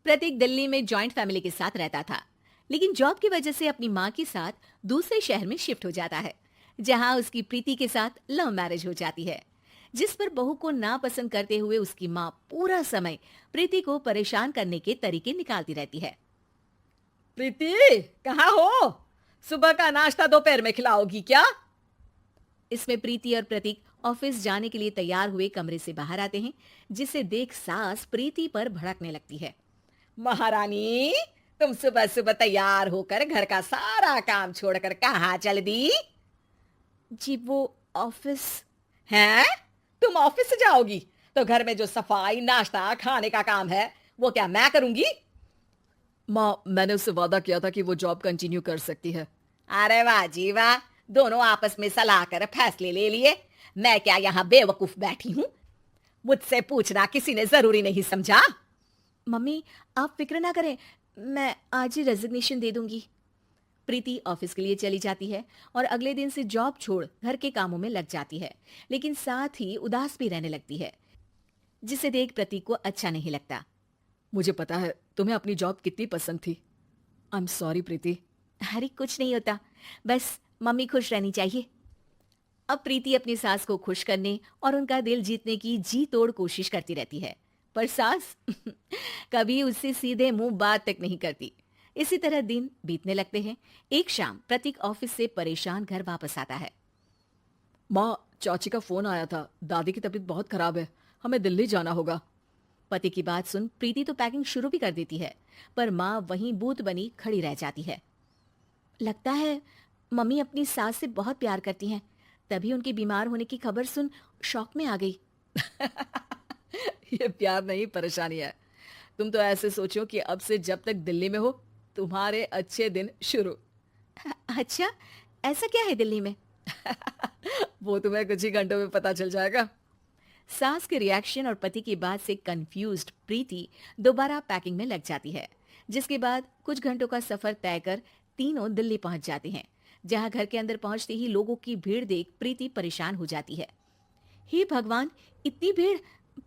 प्रतीक दिल्ली में joint family के साथ रहता था, लेकिन जॉब की वजह से अपनी माँ के साथ दूसरे शहर में शिफ्ट हो जाता है, जहाँ उसकी प्रीति के साथ लव मैरिज हो जाती है, जिस पर बहू को नापसंद करते हुए उसकी माँ पूरा समय प्रीति को परेशान करने के तरीके निकालती रहती है। प्रीति, कहाँ हो? सुबह का नाश्ता दोपहर में खिलाओगी क्या? इसमें प्रीति और प्रतीक ऑफिस जाने के लिए तैयार हुए कमरे से बाहर आते हैं, जिसे देख सास प्रीति पर भड़कने लगती है। महारानी, तुम सुबह सुबह तैयार होकर घर का सारा काम छोड़कर कहाँ चल दी? जी वो ऑफिस। हैं? तुम ऑफिस से जाओगी तो घर में जो सफाई, नाश्ता, खाने का काम है वो क्या मैं करूंगी? माँ, मैंने उससे वादा किया था कि वो जॉब कंटिन्यू कर सकती है। अरे वाह जी वाह, दोनों आपस में सलाह कर फैसले ले लिए। मैं क्या यहाँ बेवकूफ बैठी हूँ? मुझसे पूछना किसी ने जरूरी नहीं समझा? मम्मी, आप फिक्र ना करें, मैं आज ही रेजिग्नेशन दे दूंगी। प्रीति ऑफिस के लिए चली जाती है और अगले दिन से जॉब छोड़ घर के कामों में लग जाती है, लेकिन साथ ही उदास भी रहने लगती है, जिसे देख प्रतीक को अच्छा नहीं लगता। मुझे पता है तुम्हें अपनी जॉब कितनी पसंद थी। आई एम सॉरी प्रीति। अरे कुछ नहीं होता, बस मम्मी खुश रहनी चाहिए। अब प्रीति अपनी सास को खुश करने और उनका दिल जीतने की जी तोड़ कोशिश करती रहती है, पर सास कभी उससे सीधे मुंह बात तक नहीं करती। इसी तरह दिन बीतने लगते हैं। एक शाम प्रतीक ऑफिस से परेशान घर वापस आता है। माँ, चाची का फोन आया था, दादी की तबीयत बहुत खराब है, हमें दिल्ली जाना होगा। पति की बात सुन प्रीति तो पैकिंग शुरू भी कर देती है, पर माँ वहीं बूत बनी खड़ी रह जाती है। लगता है मम्मी अपनी सास से बहुत प्यार करती हैं, तभी उनके बीमार होने की खबर सुन शॉक में आ गई। ये प्यार नहीं, परेशानी है। तुम तो ऐसे सोचो कि अब से जब तक दिल्ली में हो तुम्हारे अच्छे दिन शुरू। अच्छा, ऐसा क्या है दिल्ली में? वो तुम्हें कुछ ही घंटों में पता चल जाएगा। सास के रिएक्शन और पति की बात से कंफ्यूज्ड प्रीति दोबारा पैकिंग में लग जाती है, जिसके बाद कुछ घंटों का सफर तय कर तीनों दिल्ली पहुंच जाते हैं, जहां घर के अंदर पहुंचते ही लोगों की भीड़ देख प्रीति परेशान हो जाती है। हे भगवान, इतनी भीड़!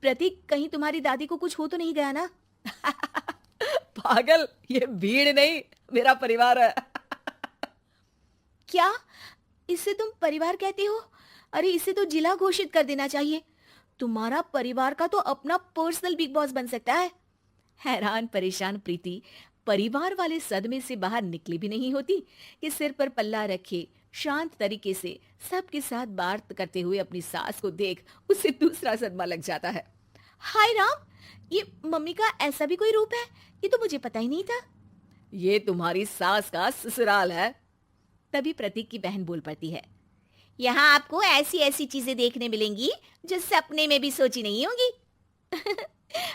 प्रतीक, कहीं तुम्हारी दादी को कुछ हो तो नहीं गया ना? पागल, ये भीड़ नहीं, मेरा परिवार है। क्या? इसे तुम परिवार कहते हो? अरे इसे तो जिला घोषित कर देना चाहिए। तुम्हारा परिवार का तो अपना पर्सनल बिग बॉस बन सकता है। हैरान परेशान प्रीति परिवार वाले सदमे से बाहर निकली भी नहीं होती कि सिर पर पल्ला रखे शांत तरीके से सबके साथ बात करते हुए अपनी सास को देख उसे दूसरा सदमा लग जाता है। हाय राम, ये मम्मी का ऐसा भी कोई रूप है? ये तो मुझे पता ही नहीं था। ये तुम्हारी सास का ससुराल है। तभी प्रतीक की बहन बोल पड़ती है, यहाँ आपको ऐसी ऐसी चीजें देखने मिलेंगी जो सपने में भी सोची नहीं होंगी।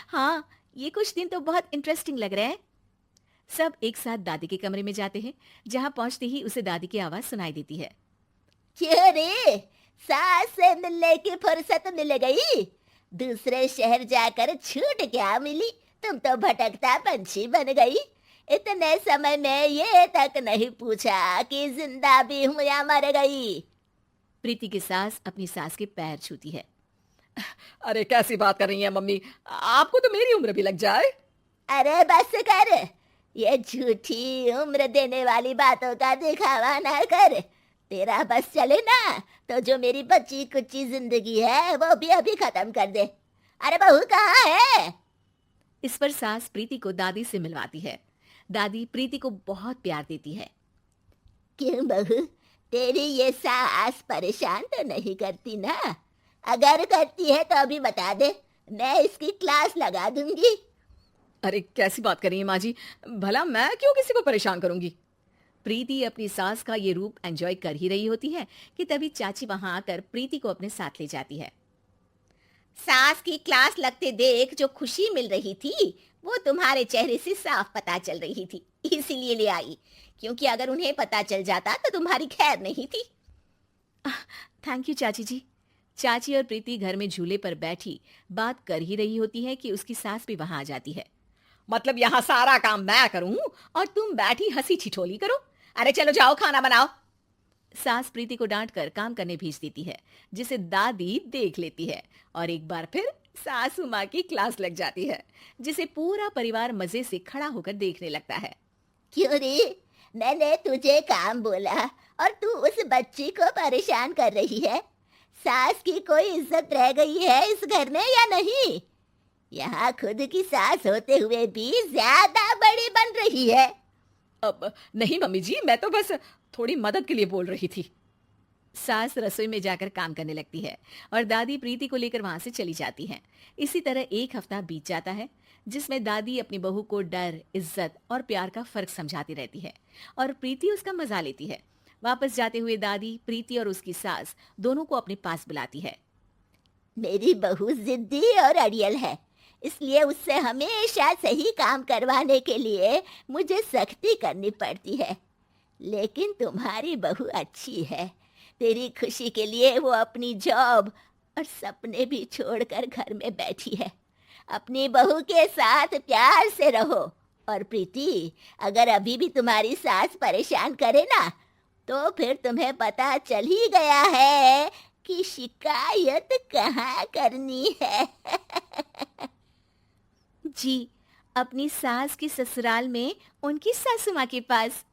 हाँ, ये कुछ दिन तो बहुत इंटरेस्टिंग लग रहे हैं। सब एक साथ दादी के कमरे में जाते हैं, जहाँ पहुंचते ही उसे दादी की आवाज सुनाई देती है। क्यों रे, सास से मिलने की फुर्सत मिल गई? दूसरे शहर जाकर छूट क्या मिली? तुम तो भटकता पंछी बन गई। इतने समय में ये तक नहीं पूछा कि जिंदा भी हूं या मर गई। प्रीति की सास अपनी सास के पैर छूती है। अरे कैसी बात कर रही है मम्मी, आपको तो मेरी उम्र भी लग जाए। अरे बस कर, ये झूठी उम्र देने वाली बातों का दिखावा ना कर। तेरा बस चले ना तो जो मेरी बच्ची कुच्ची जिंदगी है वो भी अभी खत्म कर दे। अरे बहू कहाँ है? इस पर सास प्रीति को दादी से मिलवाती है। दादी प्रीति को बहुत प्यार देती है। क्यों बहू, तेरी ये सास परेशान तो नहीं करती ना? अगर करती है तो अभी बता दे, मैं इसकी क्लास लगा दूंगी। अरे कैसी बात कर रही है माँ जी, भला मैं क्यों किसी को परेशान करूंगी? प्रीति अपनी सास का ये रूप एंजॉय कर ही रही होती है कि तभी चाची वहां आकर प्रीति को अपने साथ ले जाती है। सास की क्लास लगते देख जो खुशी मिल रही थी वो तुम्हारे चेहरे से साफ पता चल रही थी, इसीलिए ले आई। क्योंकि अगर उन्हें पता चल जाता तो तुम्हारी खैर नहीं थी। थैंक यू चाची जी। चाची और प्रीति घर में झूले पर बैठी बात कर ही रही होती है कि उसकी सास भी वहां आ जाती है। मतलब यहाँ सारा काम मैं करूं और तुम बैठी हंसी ठिठोली करो? अरे चलो जाओ, खाना बनाओ। सास प्रीति को डांट कर काम करने भेज देती है, जिसे दादी देख लेती है और एक बार फिर सासू माँ की क्लास लग जाती है, जिसे पूरा परिवार मजे से खड़ा होकर देखने लगता है। क्यों रे, मैंने तुझे काम बोला और तू उस बच्ची को परेशान कर रही है। सास की कोई इज्जत रह गई है इस घर में या नहीं? यहाँ खुद की सास होते हुए भी ज्यादा बड़ी बन रही है। अब नहीं मम्मी जी, मैं तो बस थोड़ी मदद के लिए बोल रही थी। सास रसोई में जाकर काम करने लगती है और दादी प्रीति को लेकर वहां से चली जाती हैं। इसी तरह एक हफ्ता बीत जाता है, जिसमें दादी अपनी बहू को डर, इज्जत और प्यार का फर्क समझाती रहती है और प्रीति उसका मजा लेती है। वापस जाते हुए दादी प्रीति और उसकी सास दोनों को अपने पास बुलाती है। मेरी बहू जिद्दी और अड़ियल है, इसलिए उससे हमेशा सही काम करवाने के लिए मुझे सख्ती करनी पड़ती है। लेकिन तुम्हारी बहू अच्छी है। तेरी खुशी के लिए वो अपनी जॉब और सपने भी छोड़कर घर में बैठी है। अपनी बहू के साथ प्यार से रहो। और प्रीति, अगर अभी भी तुम्हारी सास परेशान करे ना, तो फिर तुम्हें पता चल ही गया है कि शिकायत कहाँ करनी है। जी, अपनी सास की ससुराल में उनकी सासू माँ के पास।